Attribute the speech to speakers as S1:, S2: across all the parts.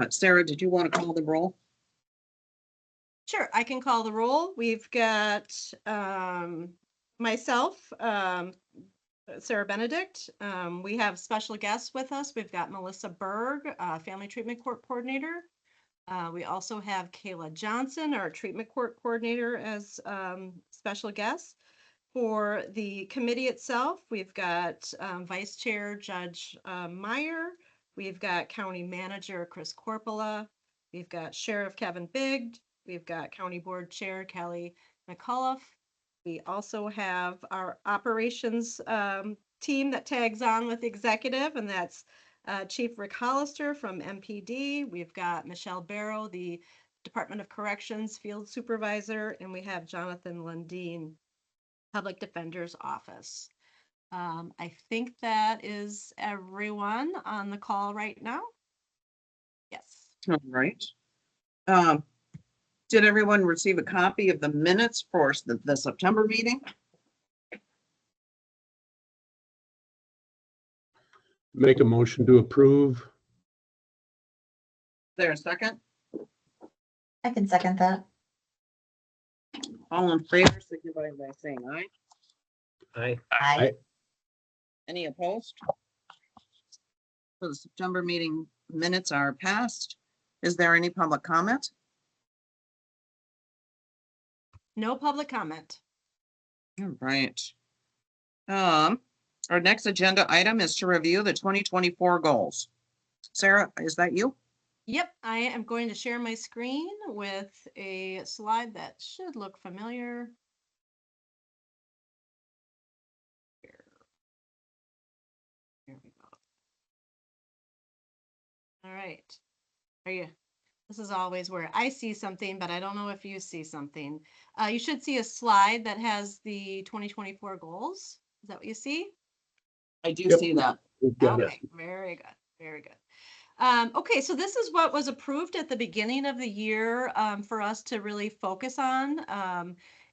S1: Sarah, did you want to call the roll?
S2: Sure, I can call the roll. We've got myself, Sarah Benedict. We have special guests with us. We've got Melissa Berg, Family Treatment Court Coordinator. We also have Kayla Johnson, our Treatment Court Coordinator, as special guest. For the committee itself, we've got Vice Chair Judge Meyer. We've got County Manager Chris Corpola. We've got Sheriff Kevin Bigg. We've got County Board Chair Kelly McCullough. We also have our operations team that tags on with executive, and that's Chief Rick Hollister from MPD. We've got Michelle Barrow, the Department of Corrections Field Supervisor, and we have Jonathan Lundeen, Public Defender's Office. I think that is everyone on the call right now. Yes.
S1: All right. Did everyone receive a copy of the minutes for the September meeting?
S3: Make a motion to approve.
S1: Is there a second?
S4: I can second that.
S1: All in favor, signify by saying aye.
S5: Aye.
S4: Aye.
S1: Any opposed? So the September meeting minutes are passed. Is there any public comment?
S2: No public comment.
S1: All right. Our next agenda item is to review the 2024 goals. Sarah, is that you?
S2: Yep, I am going to share my screen with a slide that should look familiar. Here we go. All right. Are you? This is always where I see something, but I don't know if you see something. You should see a slide that has the 2024 goals. Is that what you see?
S1: I do
S3: Yep.
S1: see that.
S3: We've got it.
S2: Okay, very good, very good. Okay, so this is what was approved at the beginning of the year for us to really focus on.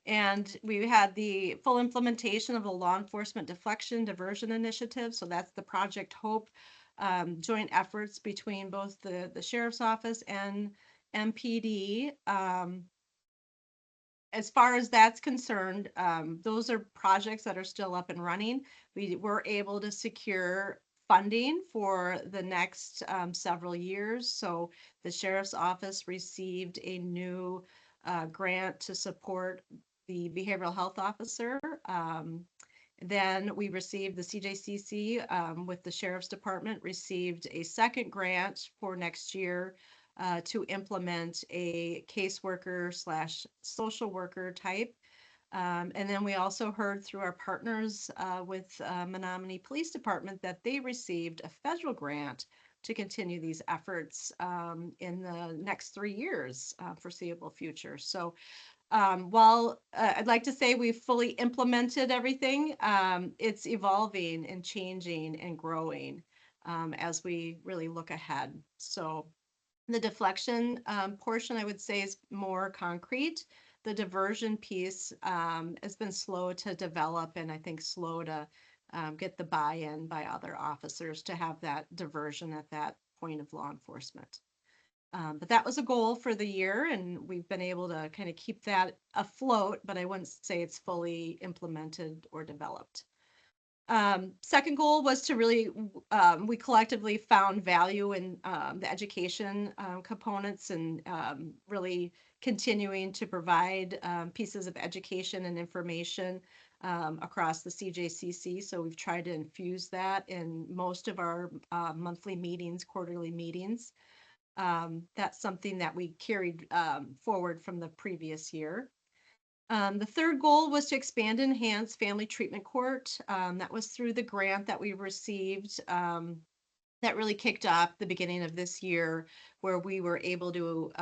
S2: And we had the full implementation of the law enforcement deflection diversion initiative. So that's the Project Hope joint efforts between both the Sheriff's Office and MPD. As far as that's concerned, those are projects that are still up and running. We were able to secure funding for the next several years. So the Sheriff's Office received a new grant to support the behavioral health officer. Then we received the CJCC with the Sheriff's Department received a second grant for next year to implement a caseworker / social worker type. And then we also heard through our partners with Menominee Police Department that they received a federal grant to continue these efforts in the next 3 years, foreseeable future. So while I'd like to say we've fully implemented everything, it's evolving and changing and growing as we really look ahead. So the deflection portion, I would say, is more concrete. The diversion piece has been slow to develop, and I think slow to get the buy-in by other officers to have that diversion at that point of law enforcement. But that was a goal for the year, and we've been able to kind of keep that afloat, but I wouldn't say it's fully implemented or developed. Second goal was to really, we collectively found value in the education components and really continuing to provide pieces of education and information across the CJCC. So we've tried to infuse that in most of our monthly meetings, quarterly meetings. That's something that we carried forward from the previous year. The third goal was to expand and enhance family treatment court. That was through the grant that we received that really kicked off the beginning of this year, where we were able to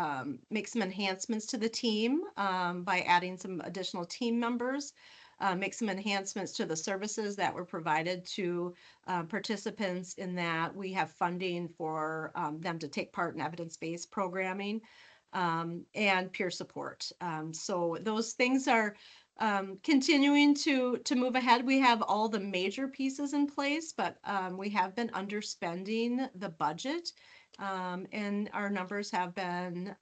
S2: make some enhancements to the team by adding some additional team members, make some enhancements to the services that were provided to participants in that we have funding for them to take part in evidence-based programming and peer support. So those things are continuing to move ahead. We have all the major pieces in place, but we have been underspending the budget. And our numbers have been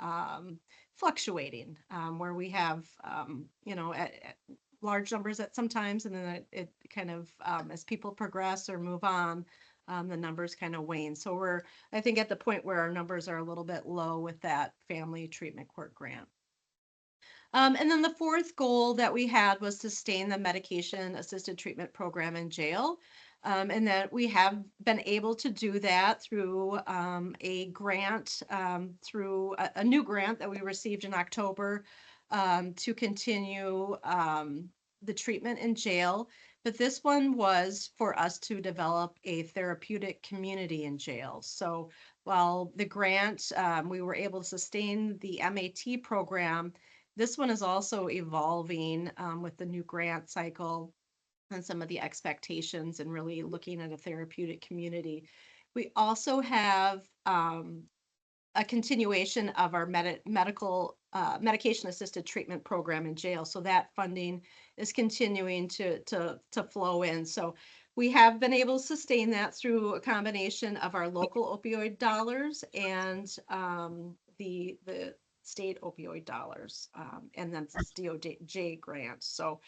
S2: fluctuating, where we have, at large numbers at sometimes, and then it kind of, as people progress or move on, the numbers kind of wane. So we're, I think, at the point where our numbers are a little bit low with that family treatment court grant. And then the fourth goal that we had was to sustain the medication assisted treatment program in jail. And that we have been able to do that through a grant, through a new grant that we received in October to continue the treatment in jail. But this one was for us to develop a therapeutic community in jail. So while the grant, we were able to sustain the MAT program, this one is also evolving with the new grant cycle and some of the expectations and really looking at a therapeutic community. We also have a continuation of our medication assisted treatment program in jail. So that funding is continuing to flow in. So we have been able to sustain that through a combination of our local opioid dollars and the state opioid dollars, and then this DOJ grant. So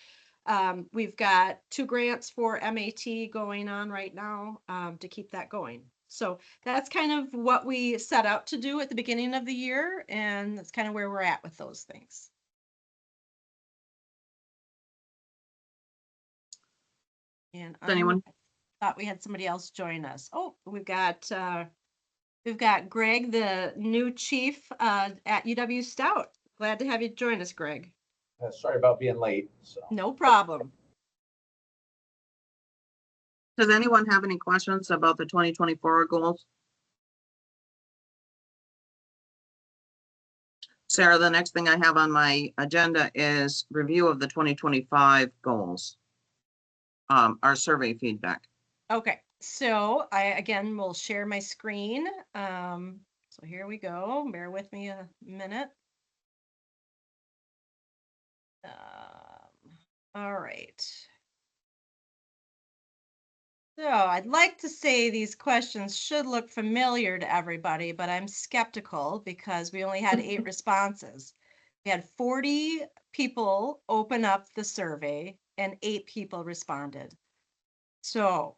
S2: we've got 2 grants for MAT going on right now to keep that going. So that's kind of what we set out to do at the beginning of the year, and that's kind of where we're at with those things. And
S1: Anyone?
S2: I thought we had somebody else join us. Oh, we've got Greg, the new chief at UW Stout. Glad to have you join us, Greg.
S5: Sorry about being late. So.
S2: No problem.
S1: Does anyone have any questions about the 2024 goals? Sarah, the next thing I have on my agenda is review of the 2025 goals. Our survey feedback.
S2: Okay, so I again will share my screen. So here we go. Bear with me a minute. All right. So I'd like to say these questions should look familiar to everybody, but I'm skeptical because we only had 8 responses. We had 40 people open up the survey and 8 people responded. So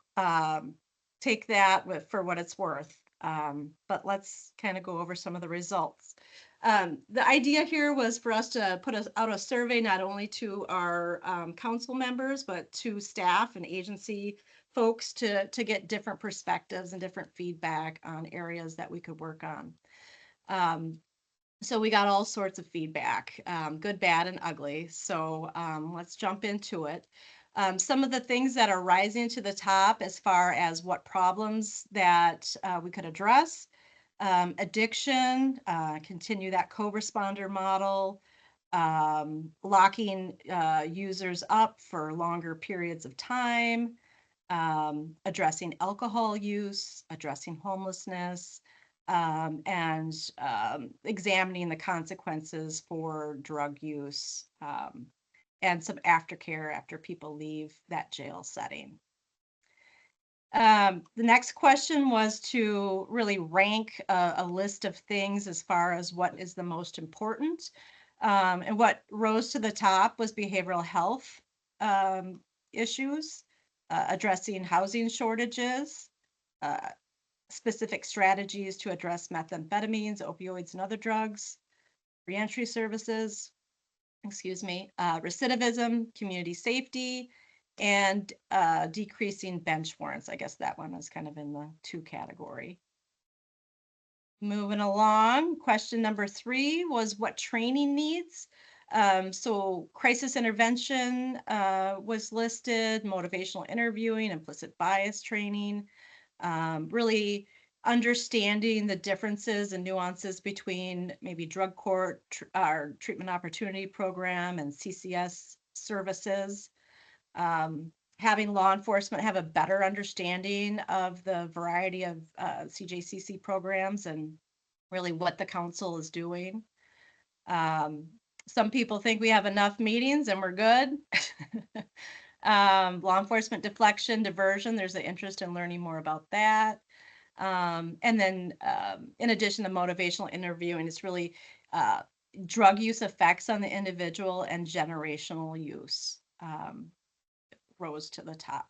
S2: take that for what it's worth. But let's kind of go over some of the results. The idea here was for us to put out a survey not only to our council members, but to staff and agency folks to get different perspectives and different feedback on areas that we could work on. So we got all sorts of feedback, good, bad, and ugly. So let's jump into it. Some of the things that are rising to the top as far as what problems that we could address: addiction, continue that co-responder model, locking users up for longer periods of time, addressing alcohol use, addressing homelessness, and examining the consequences for drug use, and some aftercare after people leave that jail setting. The next question was to really rank a list of things as far as what is the most important. And what rose to the top was behavioral health issues, addressing housing shortages, specific strategies to address methamphetamines, opioids, and other drugs, reentry services, recidivism, community safety, and decreasing bench warrants. I guess that one is kind of in the 2 category. Moving along, question number 3 was what training needs. So crisis intervention was listed, motivational interviewing, implicit bias training, really understanding the differences and nuances between maybe drug court, our treatment opportunity program, and CCS services. Having law enforcement have a better understanding of the variety of CJCC programs and really what the council is doing. Some people think we have enough meetings and we're good. Law enforcement deflection, diversion, there's an interest in learning more about that. And then in addition to motivational interviewing, it's really drug use effects on the individual and generational use rose to the top.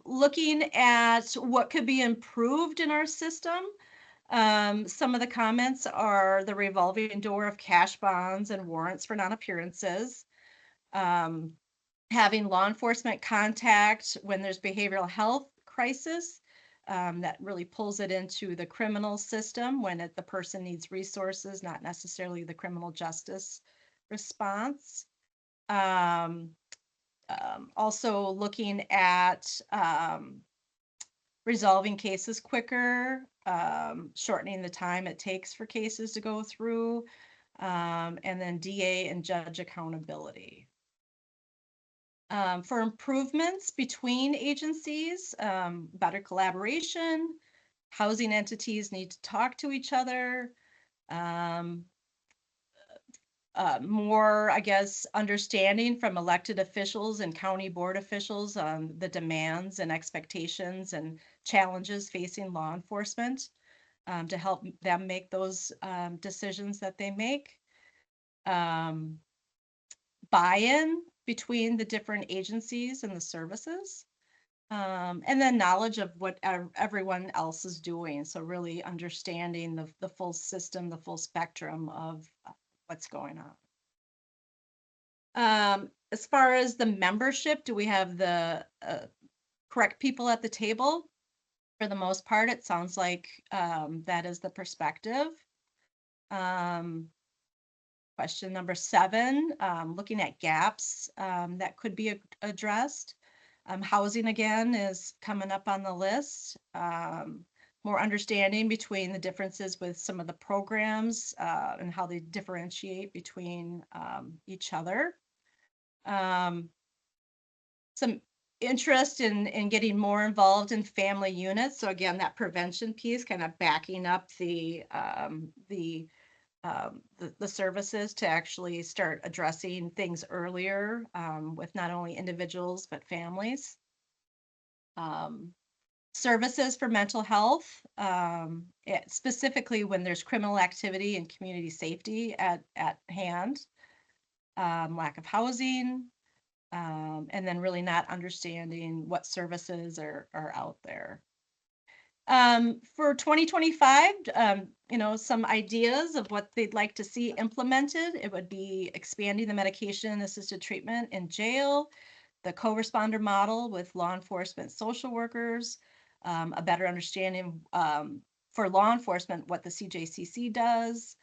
S2: Looking at what could be improved in our system, some of the comments are the revolving door of cash bonds and warrants for non-appearances. Having law enforcement contact when there's behavioral health crisis, that really pulls it into the criminal system when the person needs resources, not necessarily the criminal justice response. Also looking at resolving cases quicker, shortening the time it takes for cases to go through, and then DA and judge accountability. For improvements between agencies, better collaboration, housing entities need to talk to each other, more, I guess, understanding from elected officials and county board officials on the demands and expectations and challenges facing law enforcement, to help them make those decisions that they make. Buy-in between the different agencies and the services. And then knowledge of what everyone else is doing. So really understanding the full system, the full spectrum of what's going on. As far as the membership, do we have the correct people at the table? For the most part, it sounds like that is the perspective. Question number 7, looking at gaps that could be addressed. Housing again is coming up on the list. More understanding between the differences with some of the programs and how they differentiate between each other. Some interest in getting more involved in family units. So again, that prevention piece kind of backing up the services to actually start addressing things earlier with not only individuals but families. Services for mental health, specifically when there's criminal activity and community safety at hand. Lack of housing, and then really not understanding what services are out there. For 2025, some ideas of what they'd like to see implemented. It would be expanding the medication assisted treatment in jail, the co-responder model with law enforcement social workers, a better understanding for law enforcement what the CJCC does,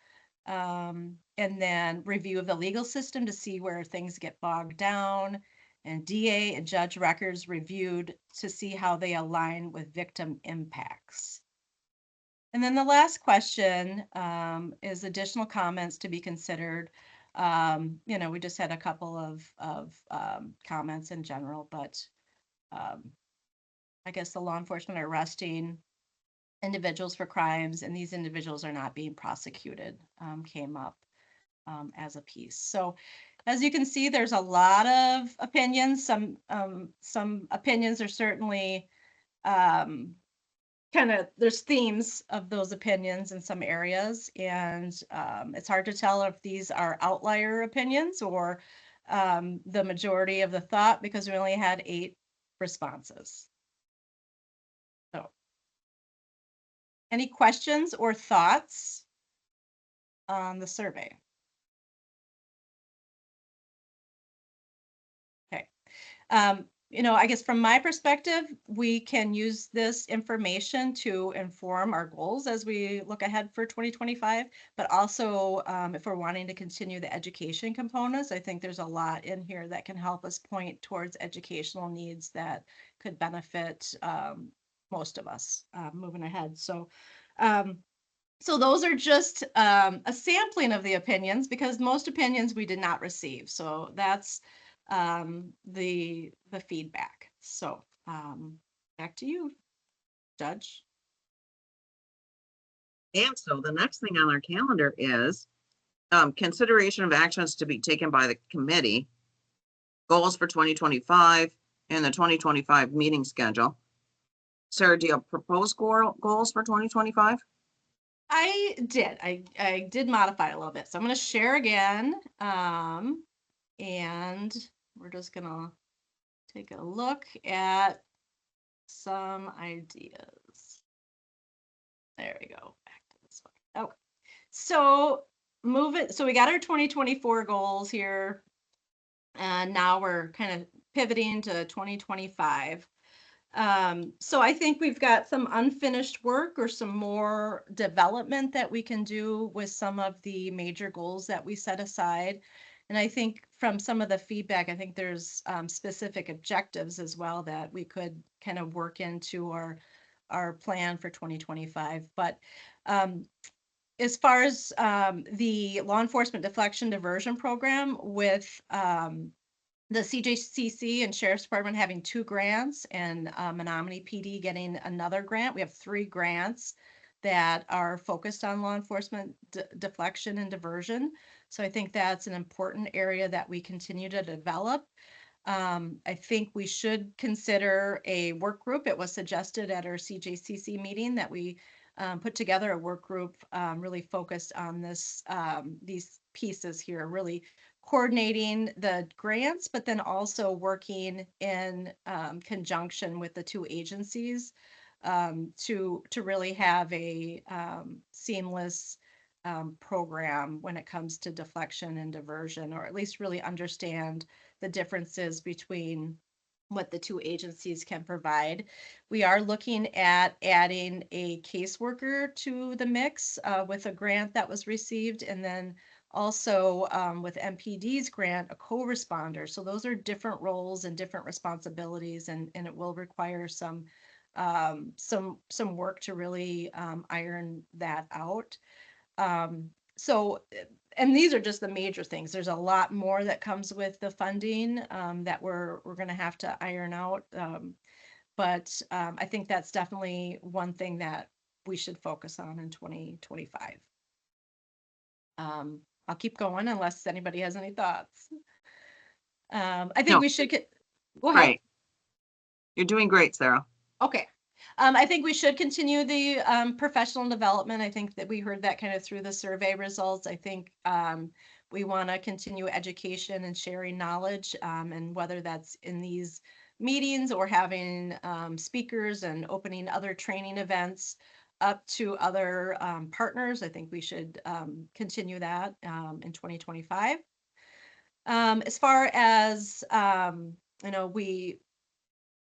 S2: and then review of the legal system to see where things get bogged down, and DA and judge records reviewed to see how they align with victim impacts. And then the last question is additional comments to be considered. We just had a couple of comments in general, but I guess the law enforcement are arresting individuals for crimes and these individuals are not being prosecuted, came up as a piece. So as you can see, there's a lot of opinions. Some opinions are certainly there's themes of those opinions in some areas, and it's hard to tell if these are outlier opinions or the majority of the thought because we only had 8 responses. So, any questions or thoughts on the survey? Okay. I guess from my perspective, we can use this information to inform our goals as we look ahead for 2025, but also if we're wanting to continue the education components, I think there's a lot in here that can help us point towards educational needs that could benefit most of us moving ahead. So those are just a sampling of the opinions because most opinions we did not receive. So that's the feedback. So back to you, Judge.
S1: And so the next thing on our calendar is Consideration of actions to be taken by the committee, goals for 2025, and the 2025 meeting schedule. Sarah, do you propose goals for 2025?
S2: I did. I did modify it a little bit. So I'm going to share again. And we're just going to take a look at some ideas. There we go. Back to this one. Okay. So move it. So we got our 2024 goals here. And now we're kind of pivoting to 2025. So I think we've got some unfinished work or some more development that we can do with some of the major goals that we set aside. And I think from some of the feedback, I think there's specific objectives as well that we could kind of work into our plan for 2025. But as far as the law enforcement deflection diversion program with the CJCC and Sheriff's Department having 2 grants and Menominee PD getting another grant. We have 3 grants that are focused on law enforcement deflection and diversion. So I think that's an important area that we continue to develop. I think we should consider a work group. It was suggested at our CJCC meeting that we put together a work group really focused on these pieces here, really coordinating the grants, but then also working in conjunction with the 2 agencies to really have a seamless program when it comes to deflection and diversion, or at least really understand the differences between what the 2 agencies can provide. We are looking at adding a caseworker to the mix with a grant that was received, and then also with MPD's grant, a co-responder. So those are different roles and different responsibilities, and it will require some work to really iron that out. And these are just the major things. There's a lot more that comes with the funding that we're going to have to iron out. But I think that's definitely one thing that we should focus on in 2025. I'll keep going unless anybody has any thoughts. I think
S1: No.
S2: we should go ahead.
S1: Right. You're doing great, Sarah.
S2: Okay. I think we should continue the professional development. I think that we heard that kind of through the survey results. I think we want to continue education and sharing knowledge, and whether that's in these meetings or having speakers and opening other training events up to other partners. I think we should continue that in 2025. As far as,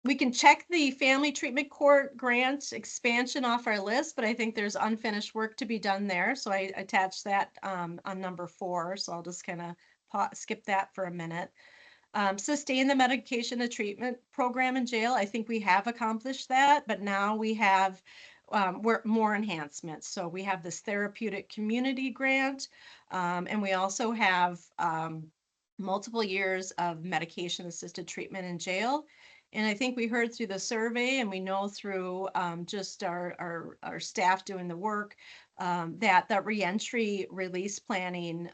S2: we can check the family treatment court grant expansion off our list, but I think there's unfinished work to be done there. So I attached that on number 4. So I'll just kind of skip that for a minute. Sustain the medication to treatment program in jail. I think we have accomplished that, but now we have more enhancements. So we have this therapeutic community grant, and we also have multiple years of medication assisted treatment in jail. And I think we heard through the survey, and we know through just our staff doing the work, that the reentry release planning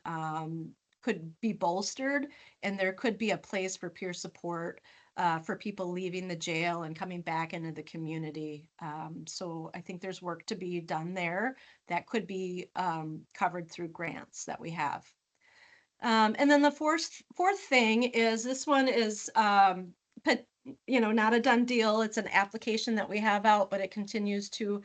S2: could be bolstered, and there could be a place for peer support for people leaving the jail and coming back into the community. So I think there's work to be done there that could be covered through grants that we have. And then the fourth thing is, this one is not a done deal. It's an application that we have out, but it continues to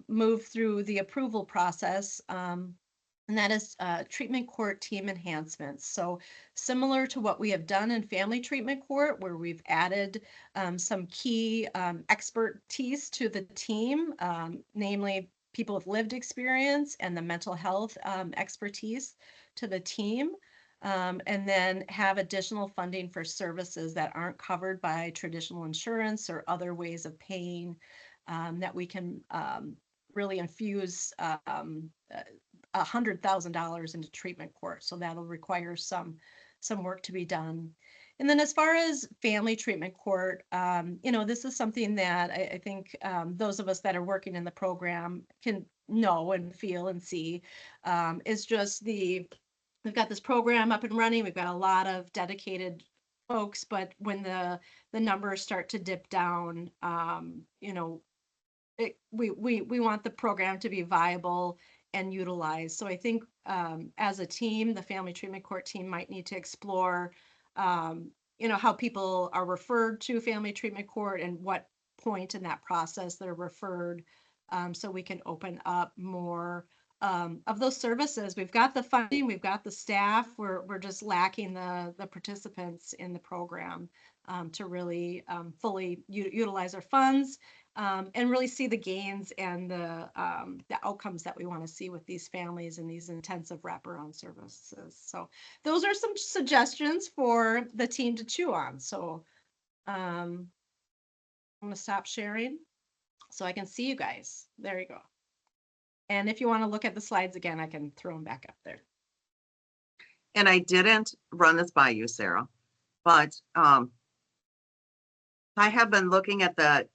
S2: move through the approval process. And that is treatment court team enhancements. So similar to what we have done in family treatment court, where we've added some key expertise to the team, namely people with lived experience and the mental health expertise to the team. And then have additional funding for services that aren't covered by traditional insurance or other ways of paying, that we can really infuse $100,000 into treatment court. So that'll require some work to be done. And then as far as family treatment court, you know, this is something that I think those of us that are working in the program can know and feel and see. Is just we've got this program up and running. We've got a lot of dedicated folks, but when the numbers start to dip down, you know, we want the program to be viable and utilized. So I think as a team, the family treatment court team might need to explore, you know, how people are referred to family treatment court and what point in that process they're referred, so we can open up more of those services. We've got the funding, we've got the staff. We're just lacking the participants in the program to really fully utilize our funds. And really see the gains and the outcomes that we want to see with these families and these intensive wraparound services. So those are some suggestions for the team to chew on. So I'm going to stop sharing so I can see you guys. There you go. And if you want to look at the slides again, I can throw them back up there.
S1: And I didn't run this by you, Sarah, but I have been looking at the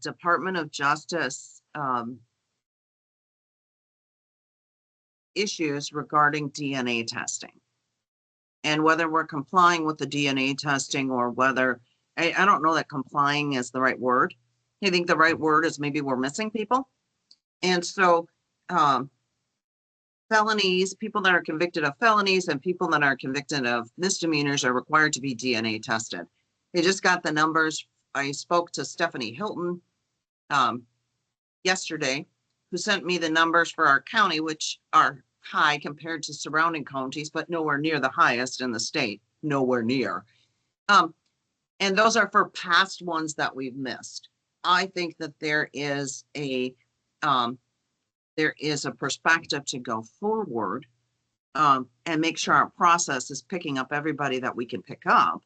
S1: Department of Justice issues regarding DNA testing and whether we're complying with the DNA testing or whether, I don't know that complying is the right word. I think the right word is maybe we're missing people. And so felonies, people that are convicted of felonies and people that are convicted of misdemeanors are required to be DNA tested. They just got the numbers. I spoke to Stephanie Hilton yesterday, who sent me the numbers for our county, which are high compared to surrounding counties, but nowhere near the highest in the state, nowhere near. And those are for past ones that we've missed. I think that there is a perspective to go forward and make sure our process is picking up everybody that we can pick up.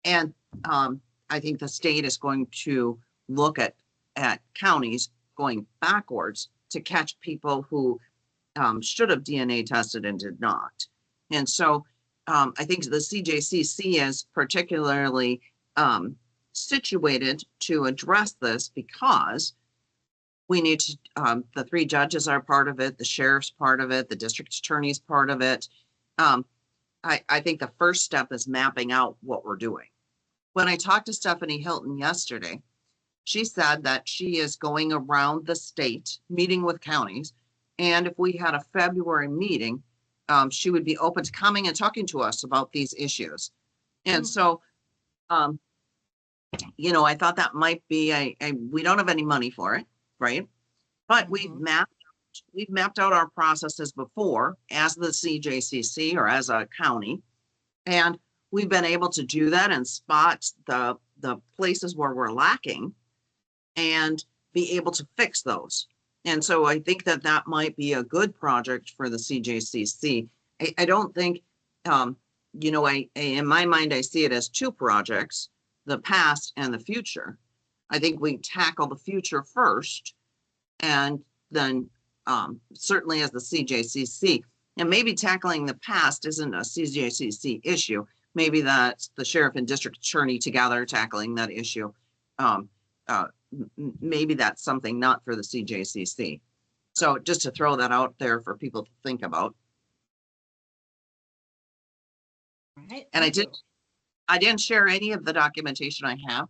S1: And I think the state is going to look at counties going backwards to catch people who should have DNA tested and did not. And so I think the CJCC is particularly situated to address this because we need to, the 3 judges are part of it, the sheriff's part of it, the district attorney's part of it. I think the first step is mapping out what we're doing. When I talked to Stephanie Hilton yesterday, she said that she is going around the state meeting with counties. And if we had a February meeting, she would be open to coming and talking to us about these issues. And so, you know, I thought that might be we don't have any money for it, right? But we've mapped out our processes before as the CJCC or as a county. And we've been able to do that and spot the places where we're lacking and be able to fix those. And so I think that that might be a good project for the CJCC. I don't think, you know, in my mind, I see it as 2 projects, the past and the future. I think we tackle the future first and then certainly as the CJCC. And maybe tackling the past isn't a CJCC issue. Maybe that's the sheriff and district attorney together tackling that issue. Maybe that's something not for the CJCC. So just to throw that out there for people to think about.
S2: Right.
S1: And I didn't share any of the documentation I have.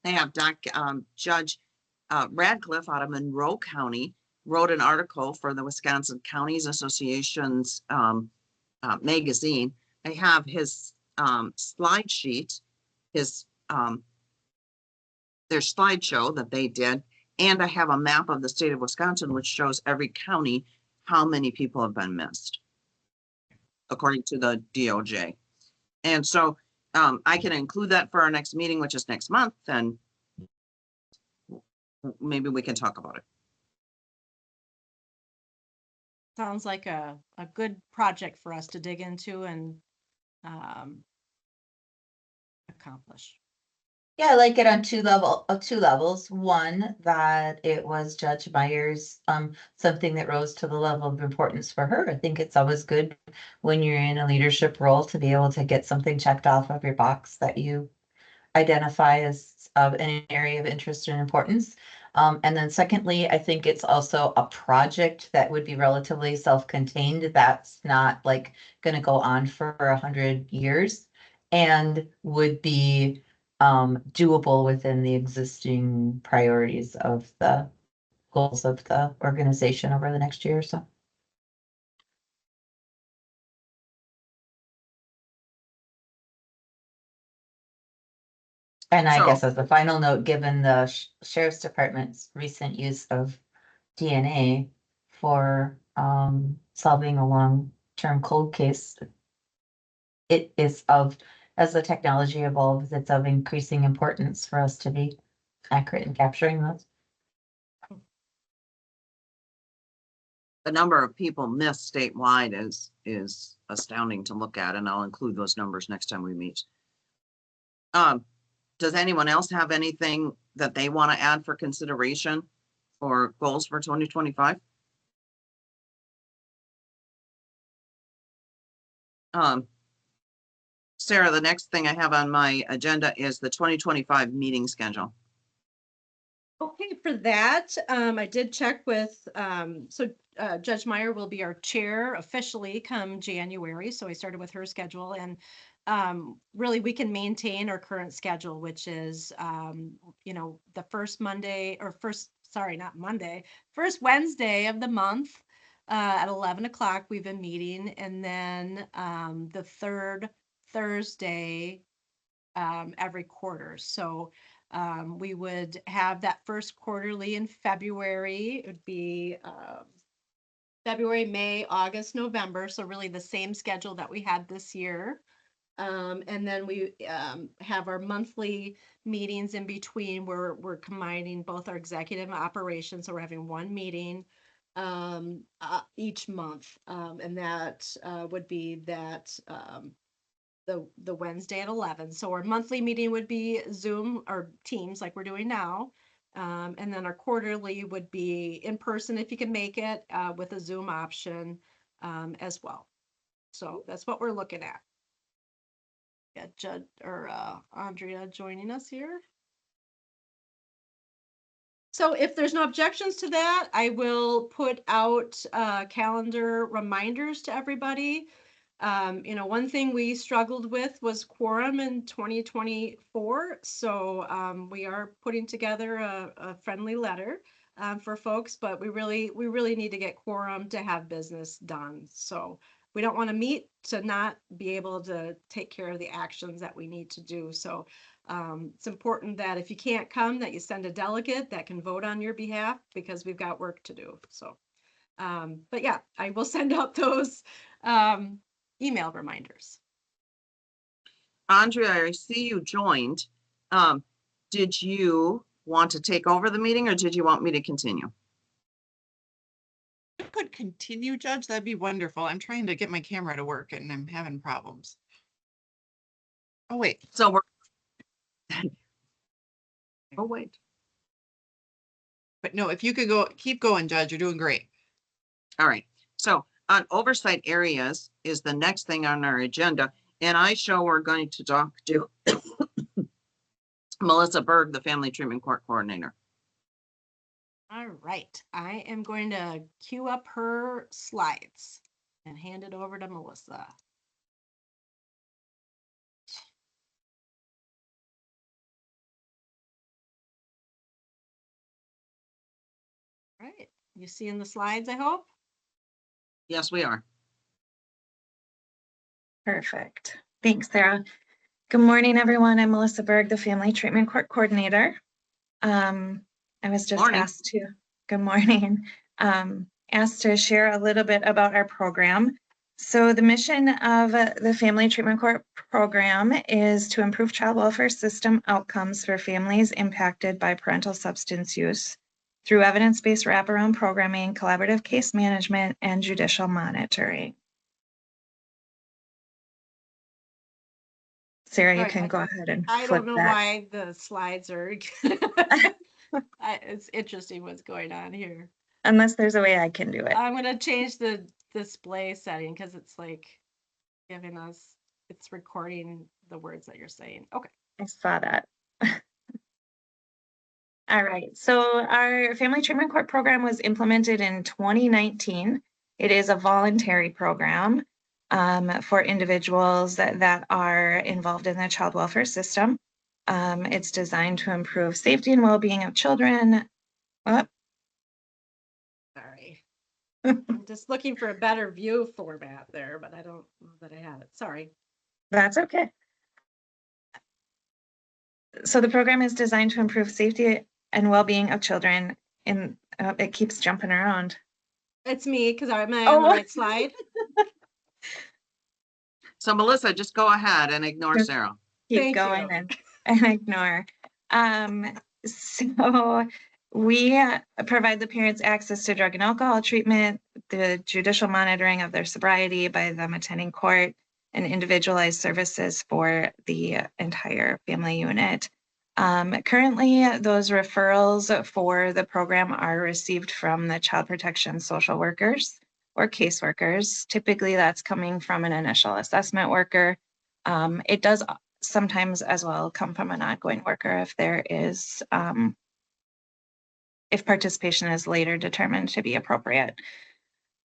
S1: I have Judge Radcliffe out of Monroe County wrote an article for the Wisconsin Counties Association's magazine. I have his slide sheet, his their slideshow that they did, and I have a map of the state of Wisconsin, which shows every county how many people have been missed, according to the DOJ. And so I can include that for our next meeting, which is next month, and maybe we can talk about it.
S2: Sounds like a good project for us to dig into and accomplish.
S4: Yeah, I like it on two levels. One, that it was Judge Myers, something that rose to the level of importance for her. I think it's always good when you're in a leadership role to be able to get something checked off of your box that you identify as an area of interest and importance. And then secondly, I think it's also a project that would be relatively self-contained. That's not like gonna go on for 100 years and would be doable within the existing priorities of the goals of the organization over the next year or so. And I
S1: So-
S4: guess as a final note, given the sheriff's department's recent use of DNA for solving a long-term cold case, it is of, as the technology evolves, it's of increasing importance for us to be accurate in capturing those.
S1: The number of people missed statewide is astounding to look at, and I'll include those numbers next time we meet. Does anyone else have anything that they want to add for consideration or goals for 2025? Sarah, the next thing I have on my agenda is the 2025 meeting schedule.
S2: Okay, for that, I did check with, Judge Meyer will be our chair officially come January. So I started with her schedule, and really we can maintain our current schedule, which is, the first Monday or first Wednesday of the month at 11 o'clock, we've been meeting. And then the third Thursday every quarter. So we would have that first quarterly in February. It would be February, May, August, November. So really the same schedule that we had this year. And then we have our monthly meetings in between where we're combining both our executive and operations. So we're having one meeting each month. And that would be that the Wednesday at 11. So our monthly meeting would be Zoom or Teams like we're doing now. And then our quarterly would be in person if you can make it with a Zoom option as well. So that's what we're looking at. Yeah, Judd or Andrea joining us here. So if there's no objections to that, I will put out calendar reminders to everybody. One thing we struggled with was quorum in 2024. So we are putting together a friendly letter for folks, but we really need to get quorum to have business done. So we don't want to meet to not be able to take care of the actions that we need to do. So it's important that if you can't come, that you send a delegate that can vote on your behalf, because we've got work to do. So, but yeah, I will send out those email reminders.
S1: Andrea, I see you joined. Did you want to take over the meeting or did you want me to continue?
S6: I could continue, Judge. That'd be wonderful. I'm trying to get my camera to work and I'm having problems. Oh, wait.
S1: So we're. Oh, wait.
S6: But no, if you could go, keep going, Judge. You're doing great.
S1: All right. So on oversight areas is the next thing on our agenda. And I show we're going to talk to Melissa Berg, the Family Treatment Court Coordinator.
S2: All right, I am going to queue up her slides and hand it over to Melissa. All right, you seeing the slides, I hope?
S1: Yes, we are.
S7: Perfect. Thanks, Sarah. Good morning, everyone. I'm Melissa Berg, the Family Treatment Court Coordinator. I was just
S1: Morning.
S7: asked to, good morning, asked to share a little bit about our program. So the mission of the Family Treatment Court program is to improve child welfare system outcomes for families impacted by parental substance use through evidence-based wraparound programming, collaborative case management, and judicial monitoring. Sarah, you
S2: Sorry,
S7: can go ahead and
S2: I
S7: flip
S2: don't know
S7: that.
S2: why the slides are. It's interesting what's going on here.
S7: Unless there's a way I can do it.
S2: I'm gonna change the display setting because it's like giving us, it's recording the words that you're saying. Okay.
S7: I saw that. All right, so our Family Treatment Court program was implemented in 2019. It is a voluntary program for individuals that are involved in the child welfare system. It's designed to improve safety and well-being of children. Oh,
S2: Sorry. I'm just looking for a better view format there, but I don't know that I have it. Sorry.
S7: that's okay. So the program is designed to improve safety and well-being of children. In it keeps jumping around.
S2: It's me because I'm on the
S7: Oh.
S2: right slide.
S1: So Melissa, just go ahead and ignore
S7: Just
S1: Sarah.
S7: Keep
S2: Thank
S7: going
S2: you.
S7: and ignore. So we provide the parents access to drug and alcohol treatment, the judicial monitoring of their sobriety by them attending court, and individualized services for the entire family unit. Currently, those referrals for the program are received from the child protection social workers or caseworkers. Typically, that's coming from an initial assessment worker. It does sometimes as well come from an ongoing worker if there is, if participation is later determined to be appropriate.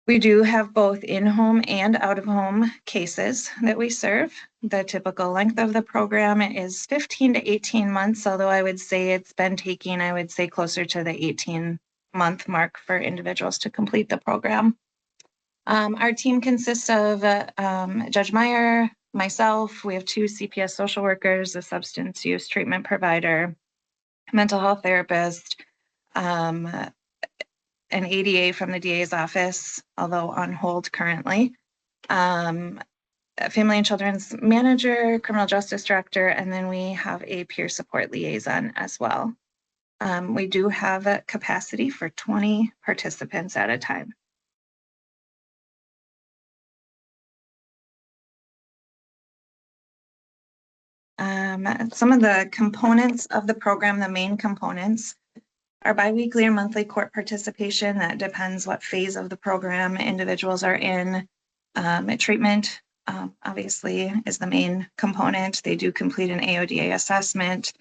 S7: We do have both in-home and out-of-home cases that we serve. The typical length of the program is 15 to 18 months, although I would say it's been taking, I would say closer to the 18-month mark for individuals to complete the program. Our team consists of Judge Meyer, myself, we have 2 CPS social workers, a substance use treatment provider, mental health therapist, an ADA from the DA's office, although on hold currently, a family and children's manager, criminal justice director, and then we have a peer support liaison as well. We do have a capacity for 20 participants at a time. Some of the components of the program, the main components, are biweekly or monthly court participation. That depends what phase of the program individuals are in. Treatment, obviously, is the main component. They do complete an AODA assessment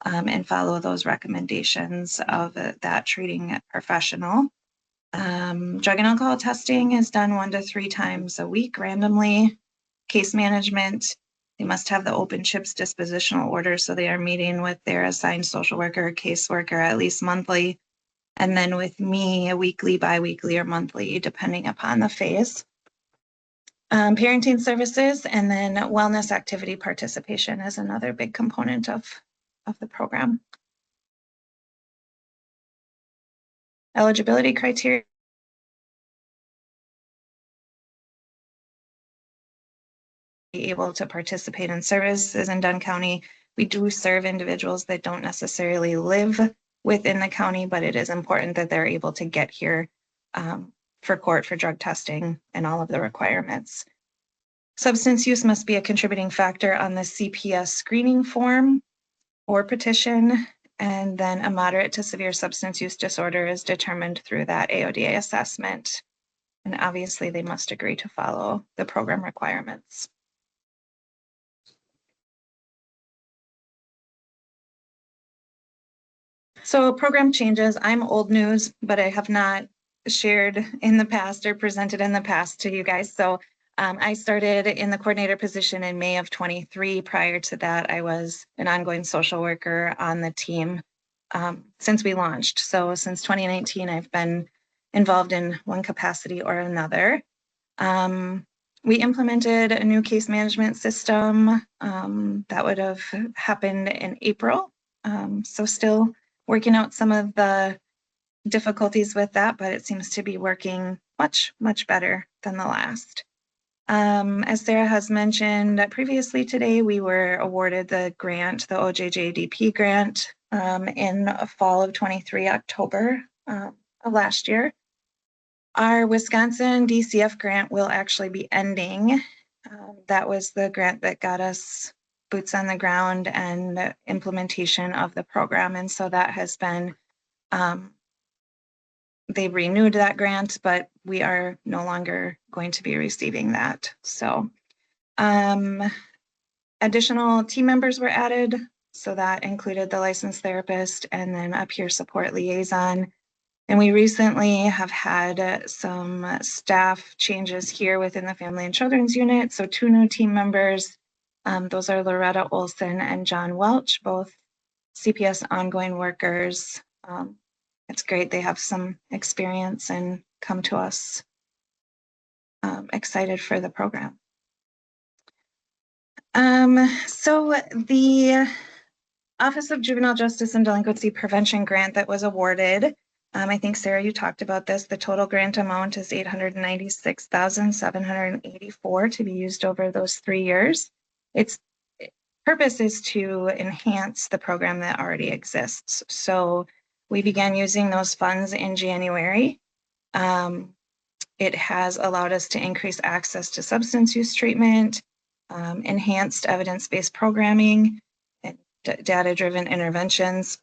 S7: and follow those recommendations of that treating professional. Drug and alcohol testing is done 1 to 3 times a week randomly. Case management, they must have the open chips dispositional order, so they are meeting with their assigned social worker or caseworker at least monthly, and then with me a weekly, biweekly, or monthly, depending upon the phase. Parenting services, and then wellness activity participation is another big component of the program. Eligibility criteria. Be able to participate in services in Dunn County. We do serve individuals that don't necessarily live within the county, but it is important that they're able to get here for court for drug testing and all of the requirements. Substance use must be a contributing factor on the CPS screening form or petition, and then a moderate to severe substance use disorder is determined through that AODA assessment. And obviously they must agree to follow the program requirements. So program changes, I'm old news, but I have not shared in the past or presented in the past to you guys. So I started in the coordinator position in May of 23. Prior to that, I was an ongoing social worker on the team since we launched. So since 2019, I've been involved in one capacity or another. We implemented a new case management system that would have happened in April. So still working out some of the difficulties with that, but it seems to be working much, much better than the last. As Sarah has mentioned previously today, we were awarded the grant, the OJJDP grant, in fall of 23, October of last year. Our Wisconsin DCF grant will actually be ending. That was the grant that got us boots on the ground and implementation of the program. And so that has been, they renewed that grant, but we are no longer going to be receiving that. So additional team members were added. So that included the licensed therapist and then a peer support liaison. And we recently have had some staff changes here within the Family and Children's Unit. So 2 new team members. Those are Loretta Olson and John Welch, both CPS ongoing workers. It's great. They have some experience and come to us excited for the program. So the Office of Juvenile Justice and Delinquency Prevention grant that was awarded, I think, Sarah, you talked about this. The total grant amount is $896,784 to be used over those 3 years. Its purpose is to enhance the program that already exists. So we began using those funds in January. It has allowed us to increase access to substance use treatment, enhanced evidence-based programming, and data-driven interventions.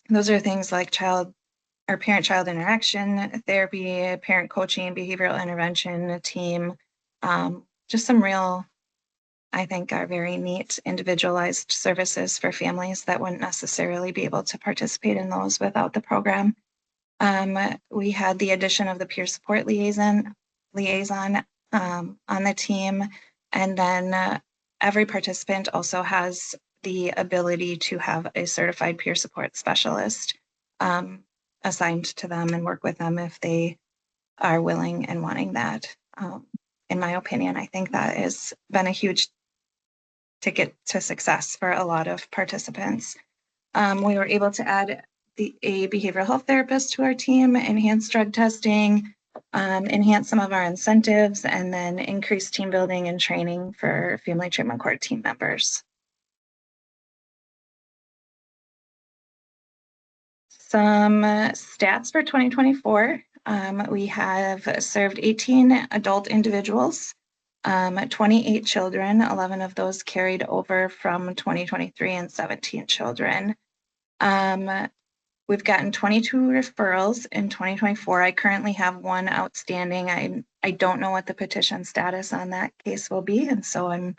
S7: Those are things like parent-child interaction therapy, parent coaching, behavioral intervention team, just some real, I think, are very neat individualized services for families that wouldn't necessarily be able to participate in those without the program. We had the addition of the peer support liaison on the team, and then every participant also has the ability to have a certified peer support specialist assigned to them and work with them if they are willing and wanting that. In my opinion, I think that has been a huge ticket to success for a lot of participants. We were able to add a behavioral health therapist to our team, enhance drug testing, enhance some of our incentives, and then increase team building and training for Family Treatment Court team members. Some stats for 2024. We have served 18 adult individuals, 28 children, 11 of those carried over from 2023, and 17 children. We've gotten 22 referrals in 2024. I currently have 1 outstanding. I don't know what the petition status on that case will be, and so I'm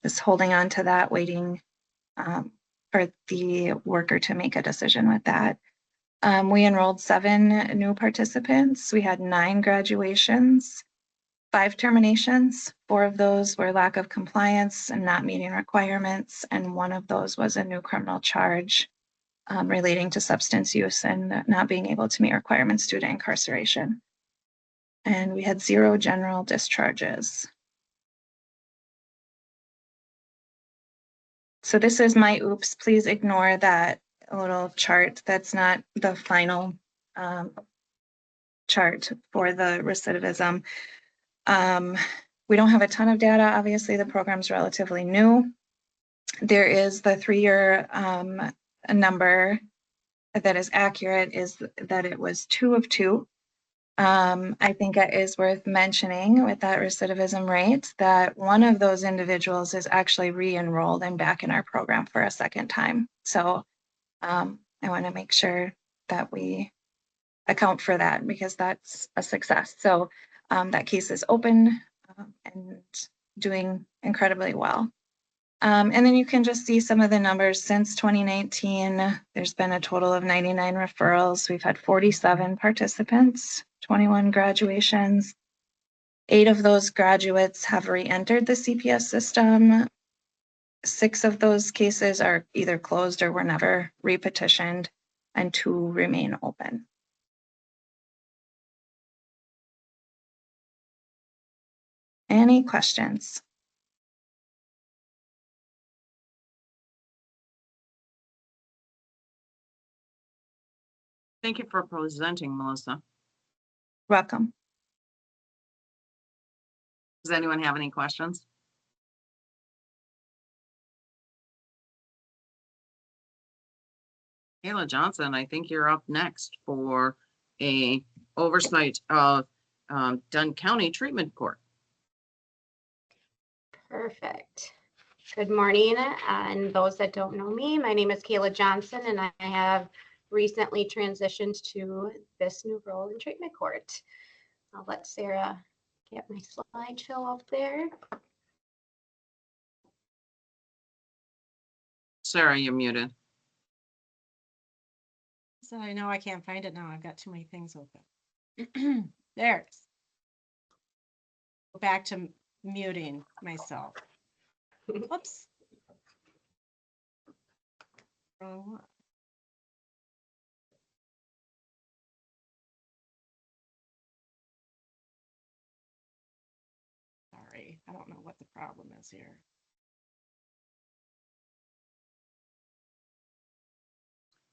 S7: just holding on to that, waiting for the worker to make a decision with that. We enrolled 7 new participants. We had 9 graduations, 5 terminations. 4 of those were lack of compliance and not meeting requirements, and 1 of those was a new criminal charge relating to substance use and not being able to meet requirements due to incarceration. And we had 0 general discharges. So this is my oops. Please ignore that little chart. That's not the final chart for the recidivism. We don't have a ton of data. Obviously, the program's relatively new. There is the 3-year number that is accurate, is that it was 2 of 2. I think it is worth mentioning with that recidivism rate that 1 of those individuals is actually re-enrolled and back in our program for a second time. So I want to make sure that we account for that, because that's a success. So that case is open and doing incredibly well. And then you can just see some of the numbers since 2019. There's been a total of 99 referrals. We've had 47 participants, 21 graduations. 8 of those graduates have re-entered the CPS system. 6 of those cases are either closed or were never repetitioned, and 2 remain open. Any questions?
S1: Thank you for presenting, Melissa.
S7: Welcome.
S1: Does anyone have any questions? Kayla Johnson, I think you're up next for a oversight of Dunn County Treatment Court.
S8: Perfect. Good morning, and those that don't know me, my name is Kayla Johnson, and I have recently transitioned to this new role in treatment court. I'll let Sarah get my slideshow up there.
S1: Sarah, you're muted.
S2: So I know I can't find it now. I've got too many things open. There it is. Go back to muting myself. Whoops. Wrong one. Sorry, I don't know what the problem is here.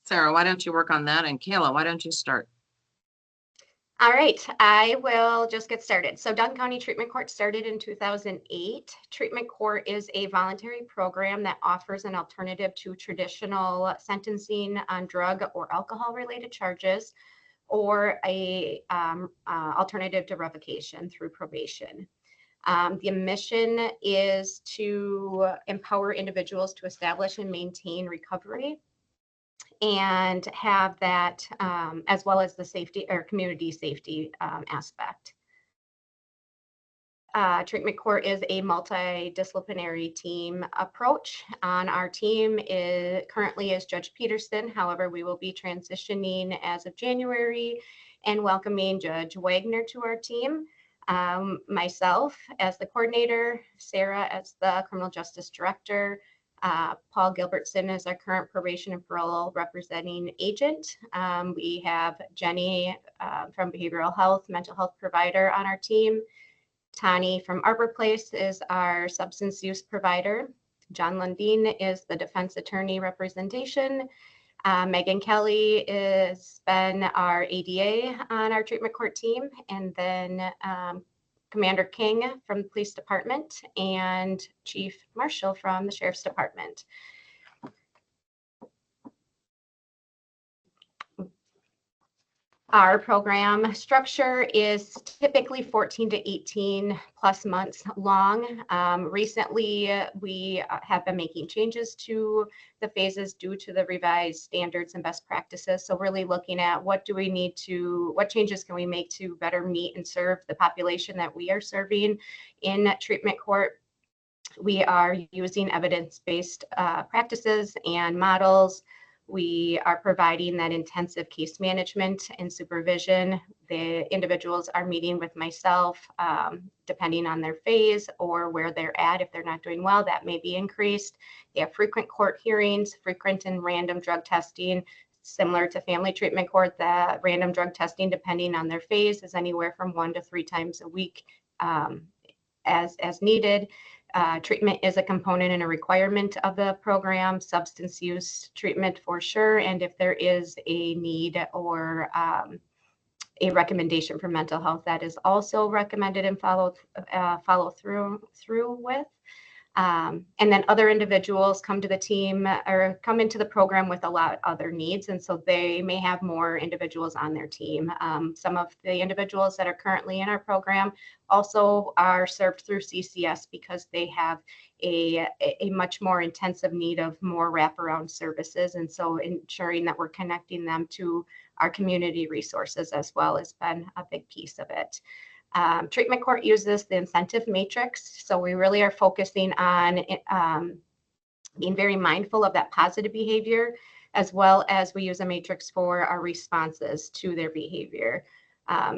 S1: Sarah, why don't you work on that? And Kayla, why don't you start?
S8: All right, I will just get started. So Dunn County Treatment Court started in 2008. Treatment Court is a voluntary program that offers an alternative to traditional sentencing on drug or alcohol related charges, or a alternative to revocation through probation. The mission is to empower individuals to establish and maintain recovery, and have that as well as the safety or community safety aspect. Treatment Court is a multidisciplinary team approach. On our team currently is Judge Peterson. However, we will be transitioning as of January and welcoming Judge Wagner to our team. Myself as the coordinator, Sarah as the criminal justice director, Paul Gilbertson is our current probation and parole representing agent. We have Jenny from behavioral health, mental health provider on our team. Tani from Arbor Place is our substance use provider. John Lundeen is the defense attorney representation. Megan Kelly has been our ADA on our treatment court team. And then Commander King from the police department and Chief Marshall from the sheriff's department. Our program structure is typically 14 to 18 plus months long. Recently, we have been making changes to the phases due to the revised standards and best practices. So really looking at what changes can we make to better meet and serve the population that we are serving in treatment court. We are using evidence-based practices and models. We are providing that intensive case management and supervision. The individuals are meeting with myself, depending on their phase or where they're at. If they're not doing well, that may be increased. They have frequent court hearings, frequent and random drug testing. Similar to family treatment court, the random drug testing, depending on their phase, is anywhere from 1 to 3 times a week as needed. Treatment is a component and a requirement of the program, substance use treatment for sure. And if there is a need or a recommendation for mental health, that is also recommended and follow through with. And then other individuals come to the team or come into the program with a lot of other needs. And so they may have more individuals on their team. Some of the individuals that are currently in our program also are served through CCS because they have a much more intensive need of more wraparound services. And so ensuring that we're connecting them to our community resources as well has been a big piece of it. Treatment court uses the incentive matrix. So we really are focusing on being very mindful of that positive behavior, as well as we use a matrix for our responses to their behavior.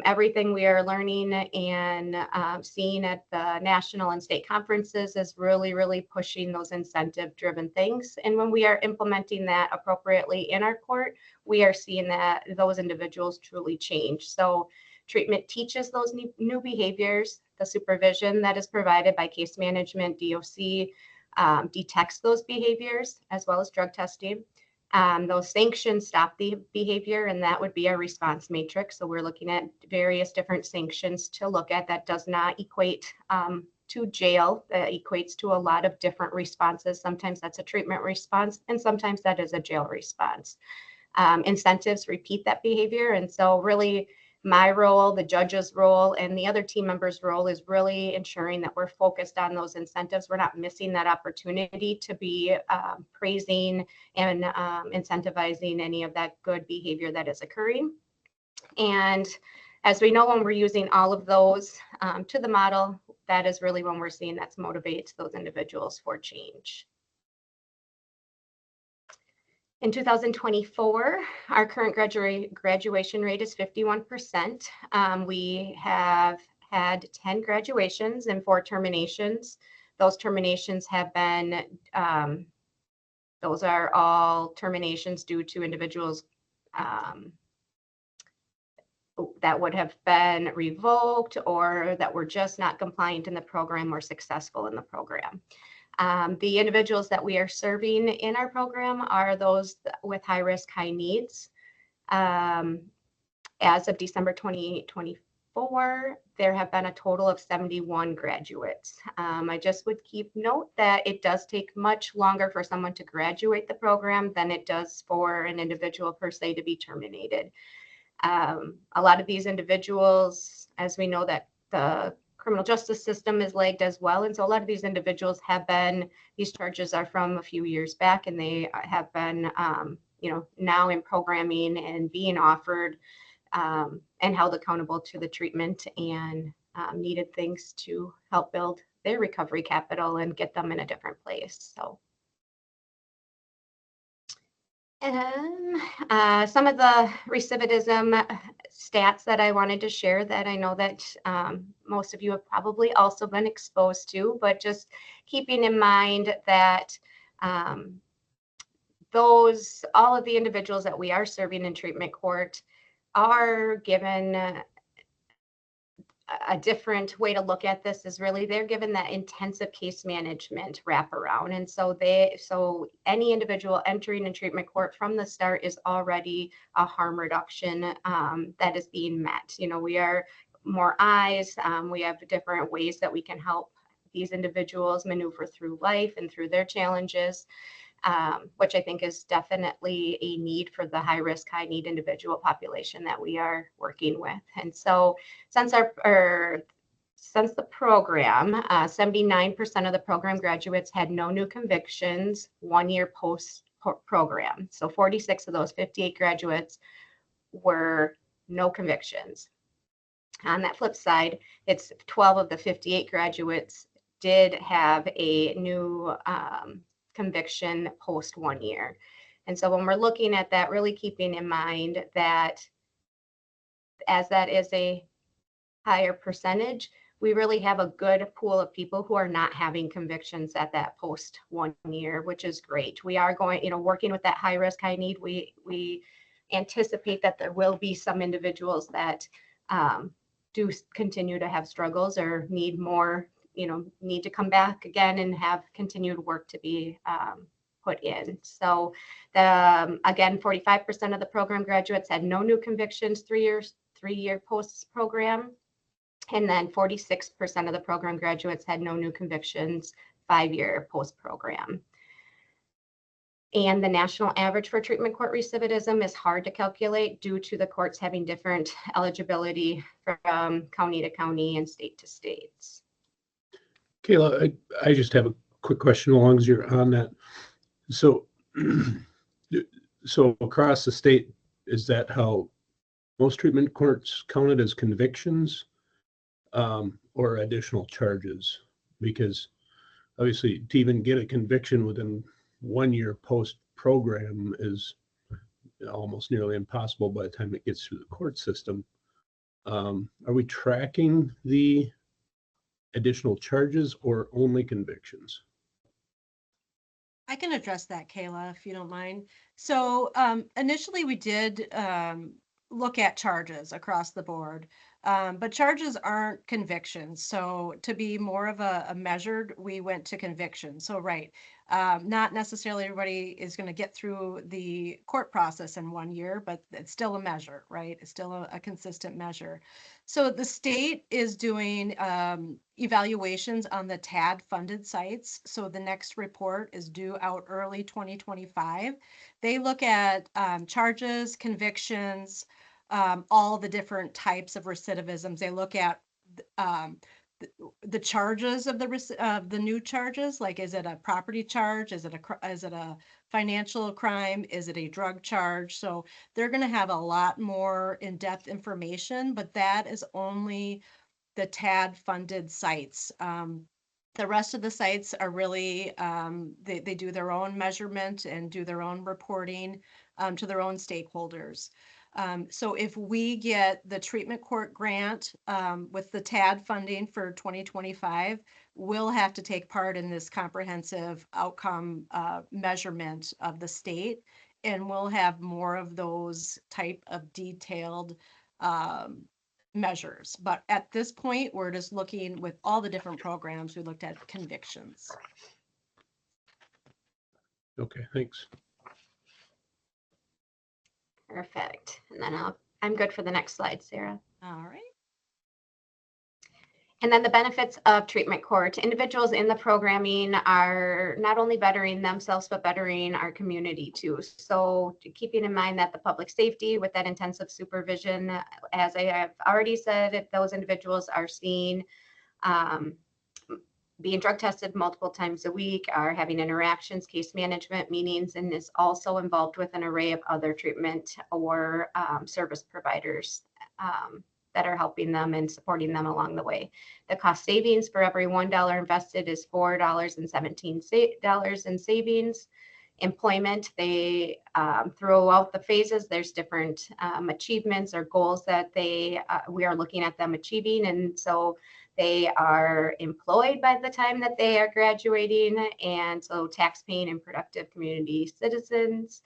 S8: Everything we are learning and seeing at the national and state conferences is really, really pushing those incentive-driven things. And when we are implementing that appropriately in our court, we are seeing that those individuals truly change. So treatment teaches those new behaviors. The supervision that is provided by case management, DOC, detects those behaviors, as well as drug testing. Those sanctions stop the behavior, and that would be our response matrix. So we're looking at various different sanctions to look at. That does not equate to jail. That equates to a lot of different responses. Sometimes that's a treatment response, and sometimes that is a jail response. Incentives repeat that behavior. And so really my role, the judge's role, and the other team members' role is really ensuring that we're focused on those incentives. We're not missing that opportunity to be praising and incentivizing any of that good behavior that is occurring. And as we know, when we're using all of those to the model, that is really when we're seeing that motivates those individuals for change. In 2024, our current graduation rate is 51%. We have had 10 graduations and 4 terminations. Those terminations have been, those are all terminations due to individuals that would have been revoked or that were just not compliant in the program or successful in the program. The individuals that we are serving in our program are those with high risk, high needs. As of December 2024, there have been a total of 71 graduates. I just would keep note that it does take much longer for someone to graduate the program than it does for an individual per se to be terminated. A lot of these individuals, as we know that the criminal justice system is lagged as well. And so a lot of these individuals have been, these charges are from a few years back, and they have been, now in programming and being offered and held accountable to the treatment and needed things to help build their recovery capital and get them in a different place. So. Some of the recidivism stats that I wanted to share that I know that most of you have probably also been exposed to, but just keeping in mind that all of the individuals that we are serving in treatment court are given a different way to look at this is really they're given that intensive case management wraparound. And so any individual entering in treatment court from the start is already a harm reduction that is being met. We are more eyes. We have different ways that we can help these individuals maneuver through life and through their challenges. Which I think is definitely a need for the high risk, high need individual population that we are working with. And so since the program, 79% of the program graduates had no new convictions 1 year post program. So 46 of those 58 graduates were no convictions. On that flip side, it's 12 of the 58 graduates did have a new conviction post 1 year. And so when we're looking at that, really keeping in mind that as that is a higher percentage, we really have a good pool of people who are not having convictions at that post 1 year, which is great. We are going, working with that high risk, high need. We anticipate that there will be some individuals that do continue to have struggles or need more, need to come back again and have continued work to be put in. So again, 45% of the program graduates had no new convictions 3 year post program. And then 46% of the program graduates had no new convictions 5 year post program. And the national average for treatment court recidivism is hard to calculate due to the courts having different eligibility from county to county and state to states.
S3: Kayla, I just have a quick question as long as you're on that. So across the state, is that how most treatment courts count it as convictions or additional charges? Because obviously to even get a conviction within 1 year post program is almost nearly impossible by the time it gets through the court system. Are we tracking the additional charges or only convictions?
S2: I can address that, Kayla, if you don't mind. So initially we did look at charges across the board, but charges aren't convictions. So to be more of a measured, we went to convictions. So right, not necessarily everybody is going to get through the court process in 1 year, but it's still a measure, right? It's still a consistent measure. So the state is doing evaluations on the TAD funded sites. So the next report is due out early 2025. They look at charges, convictions, all the different types of recidivisms. They look at the charges of the new charges, like is it a property charge, is it a financial crime, is it a drug charge? So they're going to have a lot more in-depth information, but that is only the TAD funded sites. The rest of the sites are really, they do their own measurement and do their own reporting to their own stakeholders. So if we get the treatment court grant with the TAD funding for 2025, we'll have to take part in this comprehensive outcome measurement of the state, and we'll have more of those type of detailed measures. But at this point, we're just looking with all the different programs. We looked at convictions.
S3: Okay, thanks.
S8: Perfect. And then I'm good for the next slide, Sarah.
S2: All right.
S8: And then the benefits of treatment court. Individuals in the programming are not only bettering themselves, but bettering our community too. So keeping in mind that the public safety with that intensive supervision, as I have already said, if those individuals are seen being drug tested multiple times a week, are having interactions, case management meetings, and is also involved with an array of other treatment or service providers that are helping them and supporting them along the way. The cost savings for every $1 invested is $4.17 in savings. Employment, they throughout the phases, there's different achievements or goals that we are looking at them achieving, and so they are employed by the time that they are graduating, and so tax-paying and productive community citizens.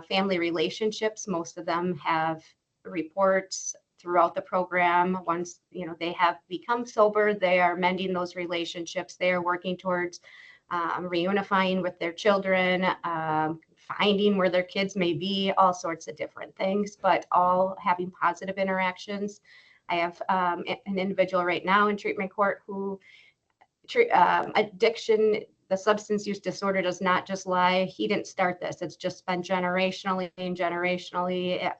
S8: Family relationships, most of them have reports throughout the program. Once they have become sober, they are mending those relationships. They are working towards reunifying with their children, finding where their kids may be, all sorts of different things, but all having positive interactions. I have an individual right now in treatment court who addiction, the substance use disorder does not just lie. He didn't start this. It's just been generationally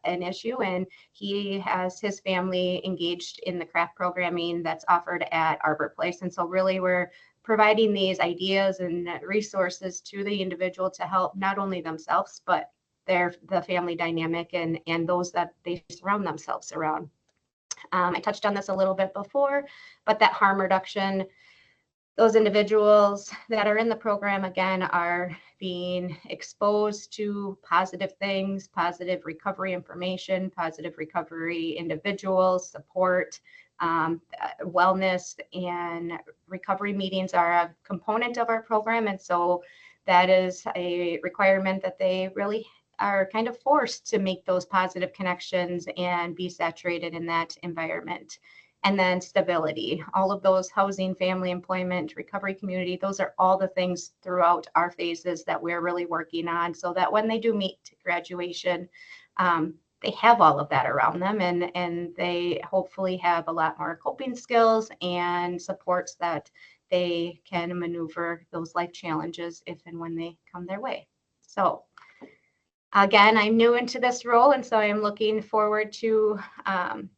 S8: an issue. And he has his family engaged in the craft programming that's offered at Arbor Place. And so really we're providing these ideas and resources to the individual to help not only themselves, but the family dynamic and those that they surround themselves around. I touched on this a little bit before, but that harm reduction, those individuals that are in the program, again, are being exposed to positive things, positive recovery information, positive recovery individuals, support, wellness, and recovery meetings are a component of our program. And so that is a requirement that they really are kind of forced to make those positive connections and be saturated in that environment. And then stability, all of those housing, family, employment, recovery community, those are all the things throughout our phases that we're really working on so that when they do meet graduation, they have all of that around them and they hopefully have a lot more coping skills and supports that they can maneuver those life challenges if and when they come their way. So again, I'm new into this role, and so I'm looking forward to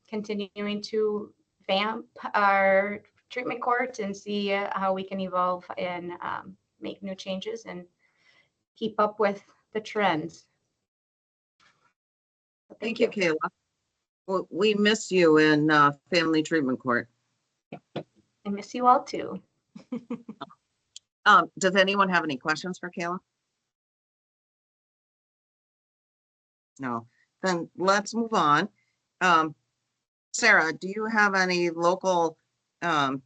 S8: continuing to vamp our treatment court and see how we can evolve and make new changes and keep up with the trends.
S1: Thank you, Kayla. Well, we miss you in family treatment court.
S8: I miss you all too.
S1: Does anyone have any questions for Kayla? No, then let's move on. Sarah, do you have any local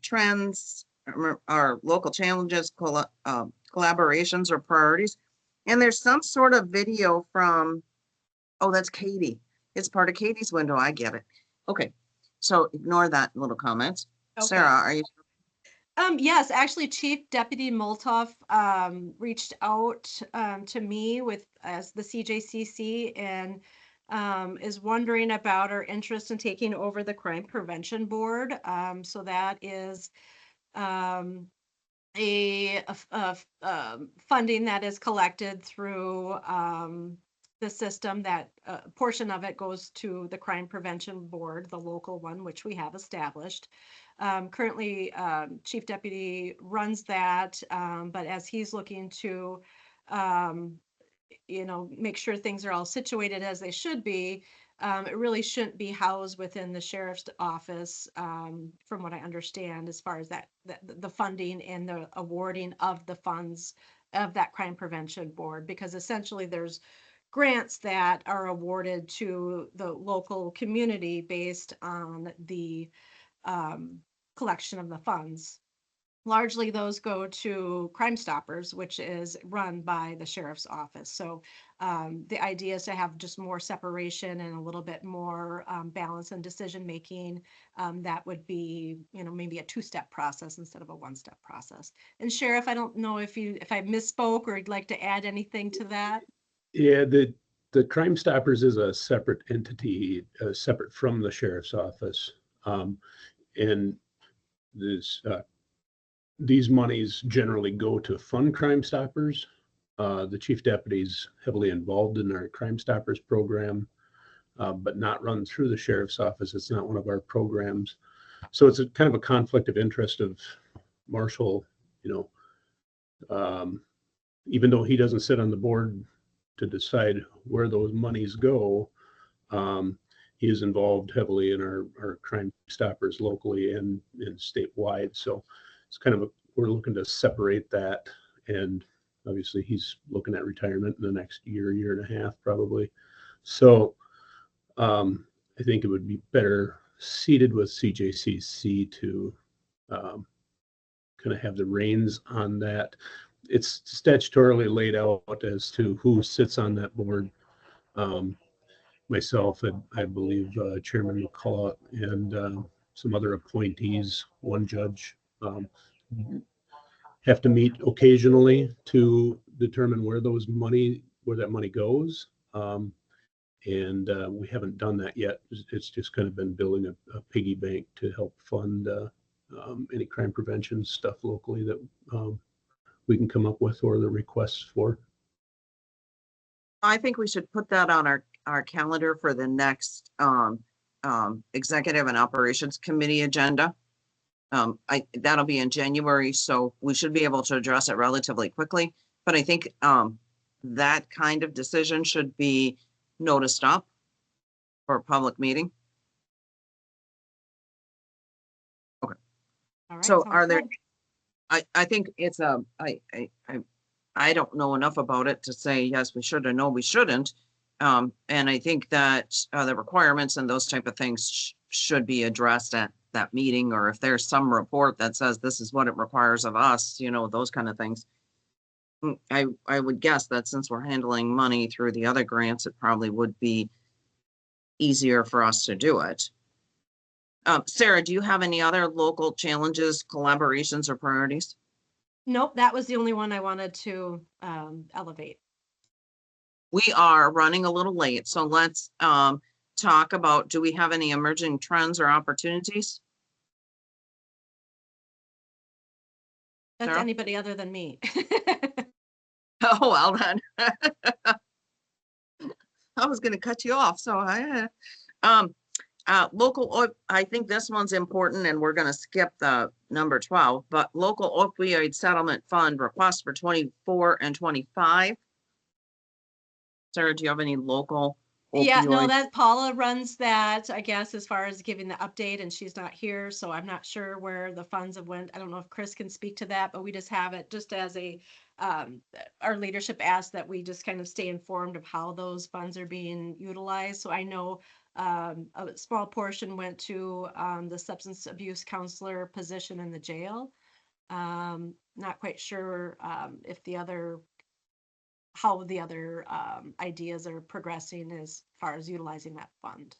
S1: trends or local challenges, collaborations or priorities? And there's some sort of video from, oh, that's Katie. It's part of Katie's window. I get it. Okay, so ignore that little comment.
S2: Okay.
S1: Sarah, are you?
S2: Yes, actually, Chief Deputy Moltoff reached out to me as the CJCC and is wondering about our interest in taking over the Crime Prevention Board. So that is a funding that is collected through the system, that portion of it goes to the Crime Prevention Board, the local one, which we have established. Currently, Chief Deputy runs that, but as he's looking to, make sure things are all situated as they should be, it really shouldn't be housed within the sheriff's office, from what I understand, as far as the funding and the awarding of the funds of that Crime Prevention Board, because essentially there's grants that are awarded to the local community based on the collection of the funds. Largely those go to Crime Stoppers, which is run by the sheriff's office. So the idea is to have just more separation and a little bit more balance and decision making. That would be, maybe a two-step process instead of a one-step process. And Sheriff, I don't know if I misspoke or you'd like to add anything to that.
S3: Yeah, the Crime Stoppers is a separate entity, separate from the sheriff's office. And these monies generally go to fund Crime Stoppers. The chief deputy's heavily involved in our Crime Stoppers program, but not run through the sheriff's office. It's not one of our programs. So it's a kind of a conflict of interest of Marshall, even though he doesn't sit on the board to decide where those monies go, he is involved heavily in our Crime Stoppers locally and statewide. So it's kind of we're looking to separate that, and obviously he's looking at retirement in the next year and a half probably. So I think it would be better seated with CJCC to kind of have the reins on that. It's statutorily laid out as to who sits on that board. Myself, and I believe Chairman McCullough and some other appointees, one judge, have to meet occasionally to determine where that money goes. And we haven't done that yet. It's just kind of been building a piggy bank to help fund any crime prevention stuff locally that we can come up with or the requests for.
S1: I think we should put that on our calendar for the next Executive and Operations Committee agenda. That'll be in January, so we should be able to address it relatively quickly. But I think that kind of decision should be noticed up for a public meeting. Okay.
S2: All right,
S1: So
S2: sounds
S1: are there,
S2: good.
S1: I think it's I don't know enough about it to say, yes, we should or no, we shouldn't. And I think that the requirements and those type of things should be addressed at that meeting, or if there's some report that says this is what it requires of us, those kind of things. I would guess that since we're handling money through the other grants, it probably would be easier for us to do it. Sarah, do you have any other local challenges, collaborations, or priorities?
S2: Nope, that was the only one I wanted to elevate.
S1: We are running a little late, so let's talk about, do we have any emerging trends or opportunities?
S2: That's
S1: Sarah?
S2: anybody other than me.
S1: Oh, well then. I was going to cut you off, so local, I think this one's important, and we're going to skip the number 12, but local opioid settlement fund request for 24 and 25. Sarah, do you have any local opioid?
S2: Yeah, no, that Paula runs that, I guess, as far as giving the update, and she's not here, so I'm not sure where the funds have went. I don't know if Chris can speak to that, but we just have it just as a, our leadership asked that we just kind of stay informed of how those funds are being utilized. So I know a small portion went to the substance abuse counselor position in the jail. Not quite sure if how the other ideas are progressing as far as utilizing that fund.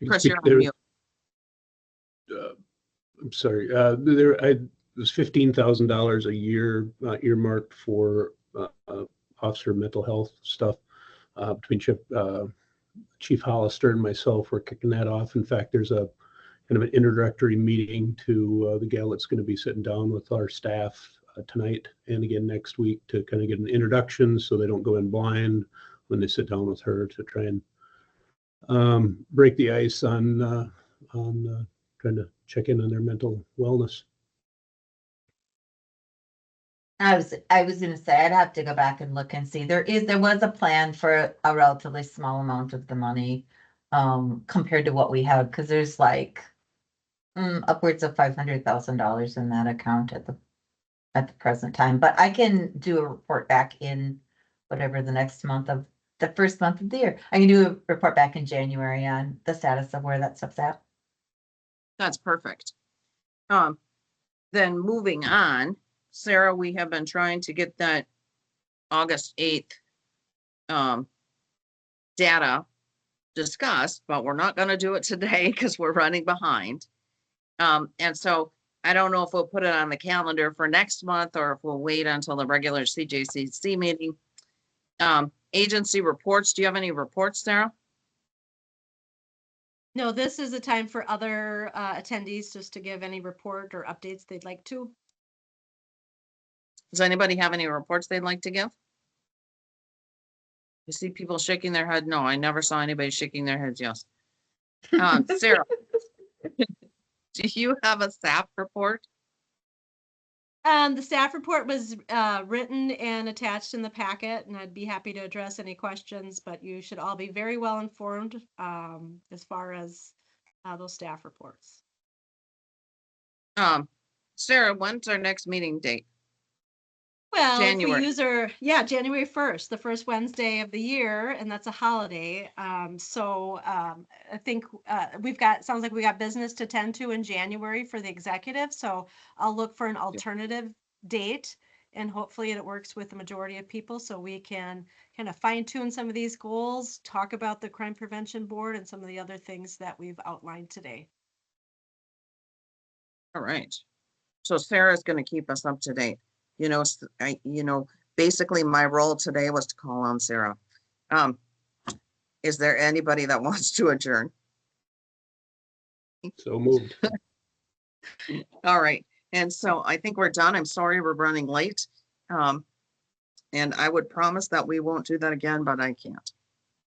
S1: Chris, you're on mute.
S3: I'm sorry. There was $15,000 a year earmarked for officer mental health stuff between Chief Hollister and myself. We're kicking that off. In fact, there's a kind of an introductory meeting to the gal that's going to be sitting down with our staff tonight and again next week to kind of get an introduction so they don't go in blind when they sit down with her, to try and break the ice on trying to check in on their mental wellness.
S4: I was gonna say, I'd have to go back and look and see. There was a plan for a relatively small amount of the money, compared to what we have, because there's like upwards of $500,000 in that account at the present time. But I can do a report back in whatever the first month of the year. I can do a report back in January on the status of where that stuff's at.
S1: That's perfect. Then moving on, Sarah, we have been trying to get that August 8th data discussed, but we're not going to do it today because we're running behind. And so I don't know if we'll put it on the calendar for next month or if we'll wait until the regular CJCC meeting. Agency reports. Do you have any reports, Sarah?
S2: No, this is a time for other attendees just to give any report or updates they'd like to.
S1: Does anybody have any reports they'd like to give? You see people shaking their head? No, I never saw anybody shaking their heads. Yes. Sarah, do you have a staff report?
S2: The staff report was written and attached in the packet, and I'd be happy to address any questions, but you should all be very well informed as far as those staff reports.
S1: Sarah, when's our next meeting date?
S2: Well,
S1: January.
S2: if we use January 1st, the first Wednesday of the year, and that's a holiday. I think sounds like we got business to tend to in January for the executive. So I'll look for an alternative date, and hopefully it works with the majority of people so we can kind of fine tune some of these goals, talk about the crime prevention board and some of the other things that we've outlined today.
S1: All right. So Sarah's going to keep us up to date. Basically my role today was to call on Sarah. Is there anybody that wants to adjourn?
S3: So moved.
S1: All right. And so I think we're done. I'm sorry we're running late. And I would promise that we won't do that again, but I can't.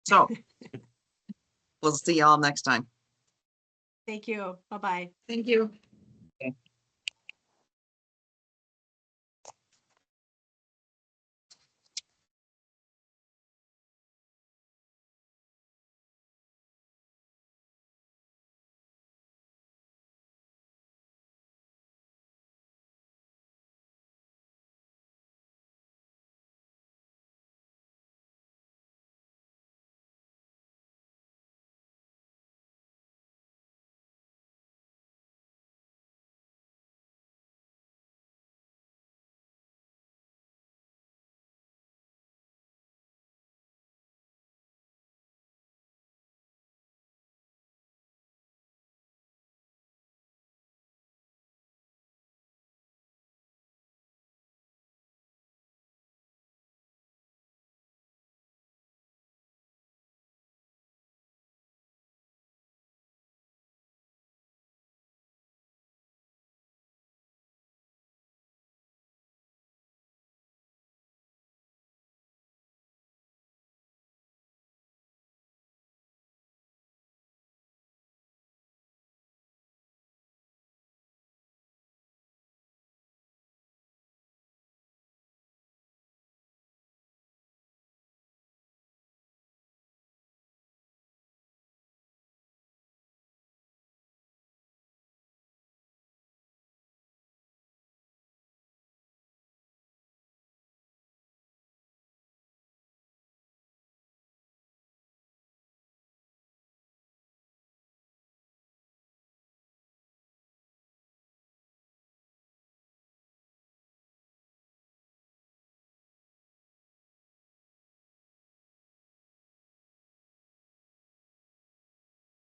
S1: So we'll see y'all next time.
S2: Thank you. Bye-bye.
S6: Thank you.